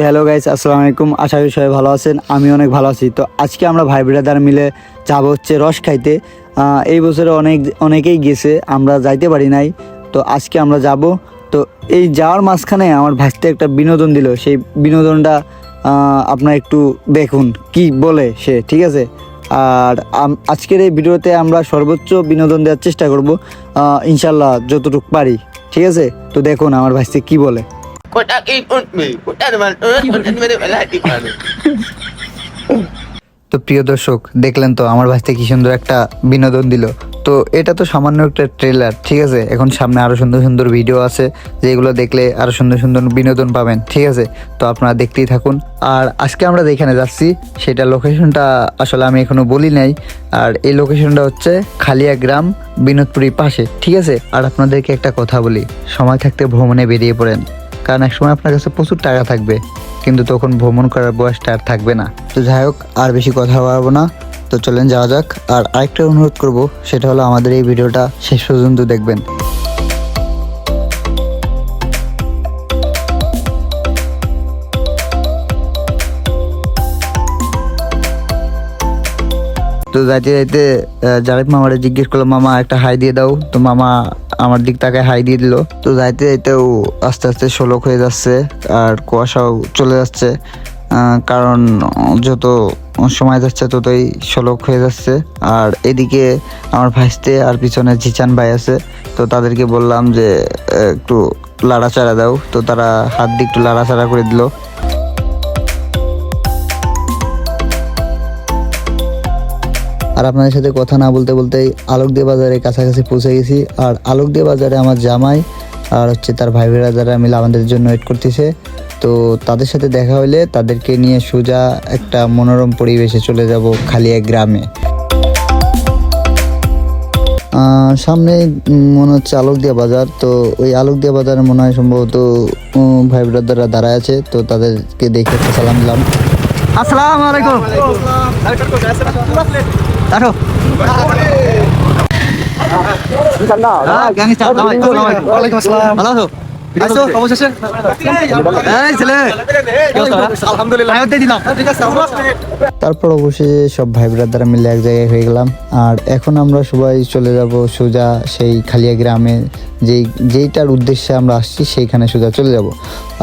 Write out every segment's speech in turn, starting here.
Hello guys, আসসালামু আলাইকুম। আশা করি সবাই ভালো আছেন, আমি অনেক ভালো আছি। তো আজকে আমরা ভাই ব্রাদার মিলে যাব হচ্ছে রস খাইতে। এই বছরে অনেকেই গেছে, আমরা যাইতে পারি নাই। তো আজকে আমরা যাব। তো এই যাওয়ার মাঝখানে আমার ভাইতে একটা বিনোদন দিল, সেই বিনোদনটা আপনারা একটু দেখুন কি বলে সে, ঠিক আছে? আর আজকের এই ভিডিওতে আমরা সর্বোচ্চ বিনোদন দেওয়ার চেষ্টা করব, ইনশাল্লাহ যতটুকু পারি, ঠিক আছে? তো দেখুন আমার ভাইতে কি বলে। তো প্রিয় দর্শক, দেখলেন তো আমার ভাইতে কি সুন্দর একটা বিনোদন দিল। তো এটা তো সামান্য একটা ট্রেলার, ঠিক আছে? এখন সামনে আরো সুন্দর সুন্দর ভিডিও আছে, যেগুলো দেখলে আরো সুন্দর সুন্দর বিনোদন পাবেন, ঠিক আছে? তো আপনারা দেখতেই থাকুন। আর আজকে আমরা যেখানে যাচ্ছি সেটা লোকেশনটা আসলে আমি এখনো বলি নাই। আর এই লোকেশনটা হচ্ছে খালিয়া গ্রাম, বিনোদপুরীর পাশে, ঠিক আছে? আর আপনাদেরকে একটা কথা বলি, সময় থাকতে ভ্রমণে বেরিয়ে পড়েন, কারণ একসময় আপনার কাছে প্রচুর টাকা থাকবে, কিন্তু তখন ভ্রমণ করার বয়সটা আর থাকবে না। তো যাই হোক, আর বেশি কথা বাড়াবো না, তো চলেন যাওয়া যাক। আর আরেকটা অনুরোধ করব, সেটা হলো আমাদের এই ভিডিওটা শেষ পর্যন্ত দেখবেন। তো যাইতে যাইতে জারিফ মামারে জিজ্ঞেস করলাম, মামা একটা হাই দিয়ে দাও। তো মামা আমার দিক তাকে হাই দিয়ে দিল। তো যাইতে যাইতেও আস্তে আস্তে শোলক হয়ে যাচ্ছে, আর কুয়াশাও চলে যাচ্ছে, কারণ যত সময় যাচ্ছে ততই শোলক হয়ে যাচ্ছে। আর এদিকে আমার ভাইস্তে আর পিছনে জিচান ভাই আছে, তো তাদেরকে বললাম যে একটু লাড়াচাড়া দাও। তো তারা হাত দিয়ে একটু লাড়াচাড়া করে দিল। আর আপনাদের সাথে কথা না বলতে বলতেই আলোকদিয়া বাজারের কাছাকাছি পৌঁছে গেছি। আর আলোকদিয়া বাজারে আমার জামাই আর হচ্ছে তার ভাই বোনেরা যারা মিলে আমাদের জন্য ওয়েট করতেছে। তো তাদের সাথে দেখা হলে তাদেরকে নিয়ে সোজা একটা মনোরম পরিবেশে চলে যাব খালিয়া গ্রামে। সামনে মনে হচ্ছে আলোকদিয়া বাজার। তো ওই আলোকদিয়া বাজারে মনে হয় সম্ভবত ভাই ব্রাদাররা দাঁড়ায় আছে। তো তাদেরকে দেখে একটা সালাম দিলাম। আসসালামু আলাইকুম। আসো। ভালো আছো? তারপর অবশ্যই সব ভাই ব্রাদার মিলে এক জায়গায় হয়ে গেলাম। আর এখন আমরা সবাই চলে যাব সোজা সেই খালিয়া গ্রামে, যেইটার উদ্দেশ্যে আমরা আসছি সেইখানে সোজা চলে যাব।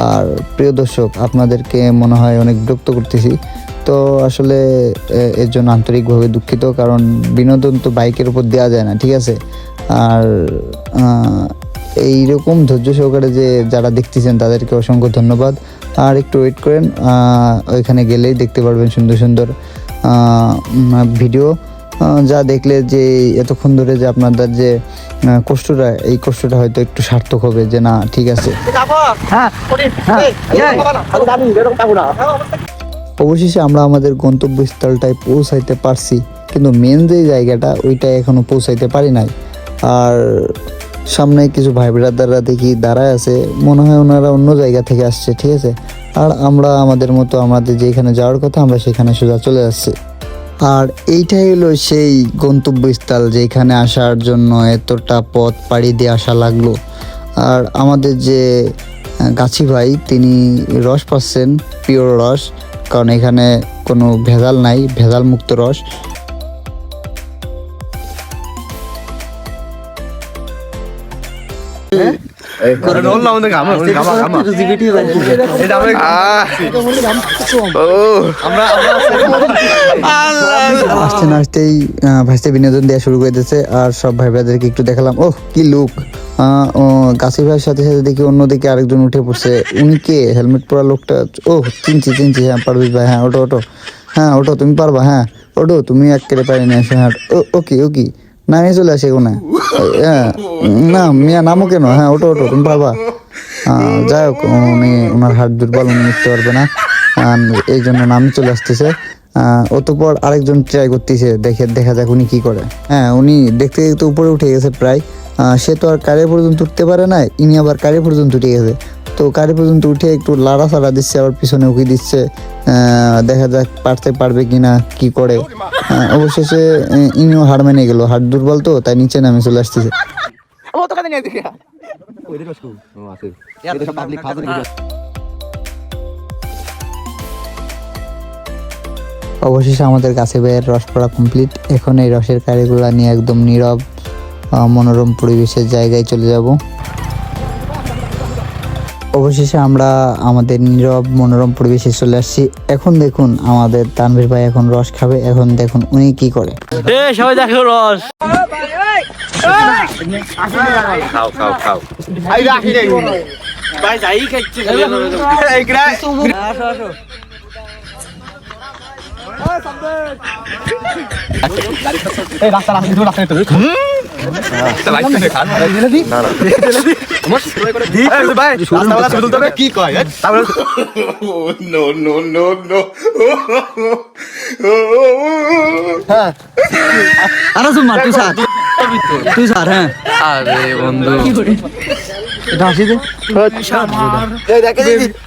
আর প্রিয় দর্শক, আপনাদেরকে মনে হয় অনেক বিরক্ত করতেছি, তো আসলে এর জন্য আন্তরিকভাবে দুঃখিত, কারণ বিনোদন তো বাইকের উপর দেওয়া যায় না, ঠিক আছে? আর এইরকম ধৈর্য সহকারে যে যারা দেখতেছেন তাদেরকে অসংখ্য ধন্যবাদ। আর একটু ওয়েট করেন, ওইখানে গেলেই দেখতে পারবেন সুন্দর সুন্দর ভিডিও, যা দেখলে যে এতক্ষণ ধরে যে আপনাদের যে কষ্টটা, এই কষ্টটা হয়তো একটু সার্থক হবে, যে না ঠিক আছে। অবশেষে আমরা আমাদের গন্তব্যস্থলটায় পৌঁছাইতে পারছি, কিন্তু মেন যে জায়গাটা ওইটা এখনো পৌঁছাইতে পারি নাই। আর সামনে কিছু ভাই ব্রাদাররা দেখি দাঁড়ায় আছে, মনে হয় ওনারা অন্য জায়গা থেকে আসছে, ঠিক আছে? আর আমরা আমাদের মতো আমাদের যেখানে যাওয়ার কথা আমরা সেখানে সোজা চলে যাচ্ছি। আর এইটাই হলো সেই গন্তব্যস্থল যেখানে আসার জন্য এতটা পথ পাড়ি দিয়ে আসা লাগলো। আর আমাদের যে গাছি ভাই, তিনি রস পাচ্ছেন, পিওর রস, কারণ এখানে কোনো ভেজাল নাই, ভেজাল মুক্ত রস। আসতে না আসতেই ভাইস্তে বিনোদন দেওয়া শুরু করে দিয়েছে। আর সব ভাই ভাইদেরকে একটু দেখালাম, ওহ কি লুক। গাছি ভাইয়ের সাথে সাথে দেখি অন্যদিকে আরেকজন উঠে পড়ছে। উনি কে? হেলমেট পরা লোকটা? ও চিনছি। হ্যাঁ পারবিশ ভাই, হ্যাঁ ওটো। হ্যাঁ ওটো, তুমি পারবা? হ্যাঁ ওটো, তুমি এক কেড়ে পারি না। হ্যাঁ ওকে নামিয়ে চলে আসে কোনে। হ্যাঁ না মিয়া, নামো কেন? হ্যাঁ ওটো তুমি পারবা। যাই হোক, উনি ওনার হাত দুর্বল, উনি নিতে পারবে না, এই জন্য নামে চলে আসতেছে। অতঃপর আরেকজন ট্রাই করতেছে, দেখা যাক উনি কি করে। হ্যাঁ উনি দেখতে দেখতে উপরে উঠে গেছে প্রায়। সে তো আর কারে পর্যন্ত উঠতে পারে না, ইনি আবার কারে পর্যন্ত উঠে গেছে। তো কারে পর্যন্ত উঠে একটু লাড়াচাড়া দিচ্ছে, আবার পিছনে উকি দিচ্ছে, দেখা যাক পারবে কিনা, কি করে। অবশেষে ইনিও হার মেনে গেল, হাট দুর্বল তো, তাই নিচে নামে চলে আসতেছে। অবশেষে আমাদের গাছে ভাইয়ের রস পড়া কমপ্লিট। এখন এই রসের কারিগুলা নিয়ে একদম নীরব মনোরম পরিবেশের জায়গায় চলে যাব। অবশেষে আমরা আমাদের নীরব মনোরম পরিবেশে চলে আসছি। এখন দেখুন আমাদের তানভীর ভাই এখন রস খাবে। এখন দেখুন উনি কি করে। সবাই দেখো রস খাও খাও খাও ভাই যাই খাচ্ছে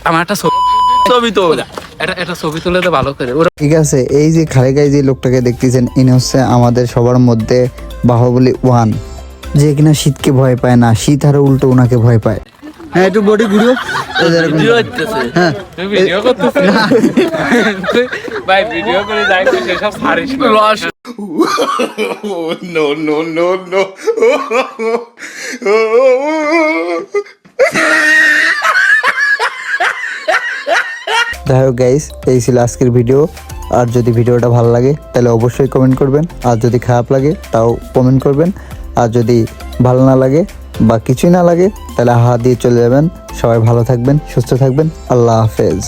আমার একটা ছবি তো একটা ছবি তুলে তো ভালো করে। ঠিক আছে, এই যে খালে গায়ে যে লোকটাকে দেখতেছেন ইনি হচ্ছে আমাদের সবার মধ্যে বাহুবলী 1, যে কিনা শীতকে ভয় পায় না, শীত আরো উল্টো ওনাকে ভয় পায়। হ্যাঁ একটু বডি ঘুরিও। ভিডিও হচ্ছে হ্যাঁ তুই ভিডিও করতেছিস ভাই ভিডিও করে যাই তুই সব ছাড়িস রস no, no, no, no. যাই হোক গাইস, এই ছিল আজকের ভিডিও। আর যদি ভিডিওটা ভালো লাগে তাহলে অবশ্যই কমেন্ট করবেন, আর যদি খারাপ লাগে তাও কমেন্ট করবেন, আর যদি ভালো না লাগে বা কিছুই না লাগে তাহলে হা দিয়ে চলে যাবেন। সবাই ভালো থাকবেন, সুস্থ থাকবেন। আল্লাহ হাফেজ।